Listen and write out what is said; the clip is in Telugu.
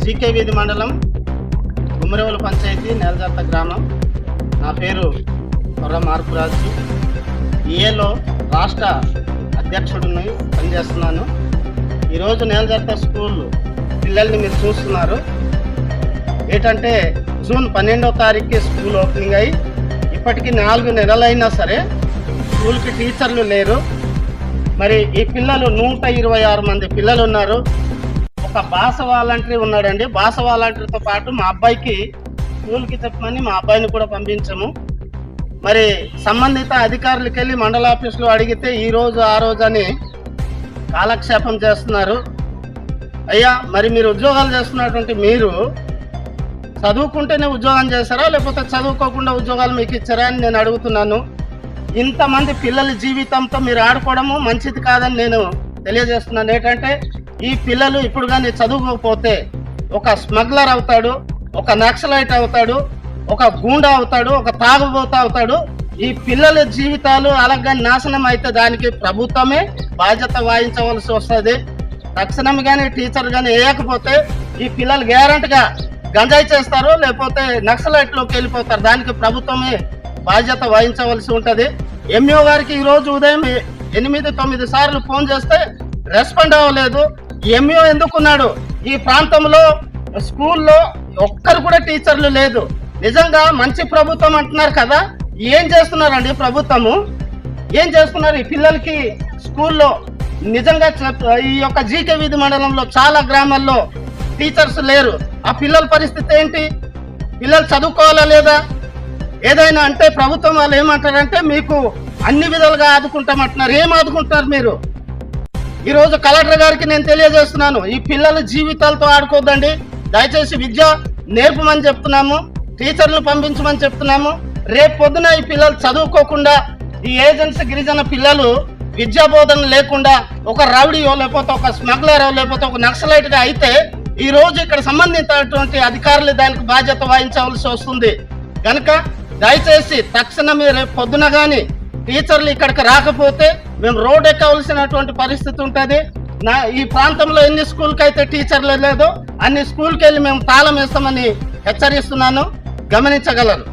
జీకే వీధి మండలం గుమ్మరేవుల పంచాయతీ నేలజర్త గ్రామం. నా పేరు కొర్ర మార్పురాజు. ఈఏలో రాష్ట్ర అధ్యక్షుడిని పనిచేస్తున్నాను. ఈరోజు నేలజర్త స్కూల్ పిల్లల్ని మీరు చూస్తున్నారు. ఏంటంటే జూన్ 12వ తారీఖుకి స్కూల్ ఓపెనింగ్ అయ్యి ఇప్పటికీ 4 నెలలైనా సరే స్కూల్కి టీచర్లు లేరు. మరి ఈ పిల్లలు 126 మంది పిల్లలు ఉన్నారు. ఒక భాష వాలంటరీ ఉన్నాడండి. భాష వాలంటరీతో పాటు మా అబ్బాయికి స్కూల్కి చెప్పమని మా అబ్బాయిని కూడా పంపించాము. మరి సంబంధిత అధికారులకి వెళ్ళి మండల ఆఫీసులో అడిగితే ఈ రోజు ఆ రోజు అని కాలక్షేపం చేస్తున్నారు. అయ్యా, మరి మీరు ఉద్యోగాలు చేస్తున్నటువంటి మీరు చదువుకుంటేనే ఉద్యోగం చేస్తారా, లేకపోతే చదువుకోకుండా ఉద్యోగాలు మీకు ఇచ్చారా అని నేను అడుగుతున్నాను. ఇంతమంది పిల్లల జీవితంతో మీరు ఆడుకోవడము మంచిది కాదని నేను తెలియజేస్తున్నాను. ఏంటంటే ఈ పిల్లలు ఇప్పుడు కానీ చదువుకోకపోతే ఒక స్మగ్లర్ అవుతాడు, ఒక నక్సలైట్ అవుతాడు, ఒక గూండా అవుతాడు, ఒక తాగుబోత అవుతాడు. ఈ పిల్లల జీవితాలు అలాగే నాశనం అయితే దానికి ప్రభుత్వమే బాధ్యత వహించవలసి వస్తుంది. తక్షణం కానీ టీచర్ కానీ వేయకపోతే ఈ పిల్లలు గ్యారెంటీగా గంజాయి చేస్తారు, లేకపోతే నక్సలైట్లోకి వెళ్ళిపోతారు. దానికి ప్రభుత్వమే బాధ్యత వహించవలసి ఉంటుంది. ఎంఈఓ గారికి ఈరోజు ఉదయం 8-9 సార్లు ఫోన్ చేస్తే రెస్పాండ్ అవ్వలేదు. ఎంఈఓ ఎందుకున్నాడు? ఈ ప్రాంతంలో స్కూల్లో ఒక్కరు కూడా టీచర్లు లేదు. నిజంగా మంచి ప్రభుత్వం అంటున్నారు కదా, ఏం చేస్తున్నారండి ప్రభుత్వము? ఏం చేస్తున్నారు ఈ పిల్లలకి స్కూల్లో? నిజంగా ఈ యొక్క జీకే వీధి మండలంలో చాలా గ్రామాల్లో టీచర్స్ లేరు. ఆ పిల్లల పరిస్థితి ఏంటి? పిల్లలు చదువుకోవాలా లేదా? ఏదైనా అంటే ప్రభుత్వం వాళ్ళు ఏమంటారంటే మీకు అన్ని విధాలుగా ఆదుకుంటామంటున్నారు. ఏం ఆదుకుంటారు మీరు? ఈరోజు కలెక్టర్ గారికి నేను తెలియజేస్తున్నాను, ఈ పిల్లల జీవితాలతో ఆడుకోద్దండి. దయచేసి విద్య నేర్పమని చెప్తున్నాము, టీచర్లు పంపించమని చెప్తున్నాము. రేపు పొద్దున ఈ పిల్లలు చదువుకోకుండా ఈ ఏజెన్సీ గిరిజన పిల్లలు విద్యా బోధన లేకుండా ఒక రౌడీయో లేకపోతే ఒక స్మగ్లరో లేకపోతే ఒక నక్సలైట్గా అయితే ఈ రోజు ఇక్కడ సంబంధించినటువంటి అధికారులు దానికి బాధ్యత వహించవలసి వస్తుంది. కనుక దయచేసి తక్షణమే రేపు పొద్దున కానీ టీచర్లు ఇక్కడికి రాకపోతే మేము రోడ్ ఎక్కవలసినటువంటి పరిస్థితి ఉంటుంది. ఈ ప్రాంతంలో ఎన్ని స్కూల్కి అయితే టీచర్లు లేదో అన్ని స్కూల్కి వెళ్ళి మేము తాళం వేస్తామని హెచ్చరిస్తున్నాను, గమనించగలరు.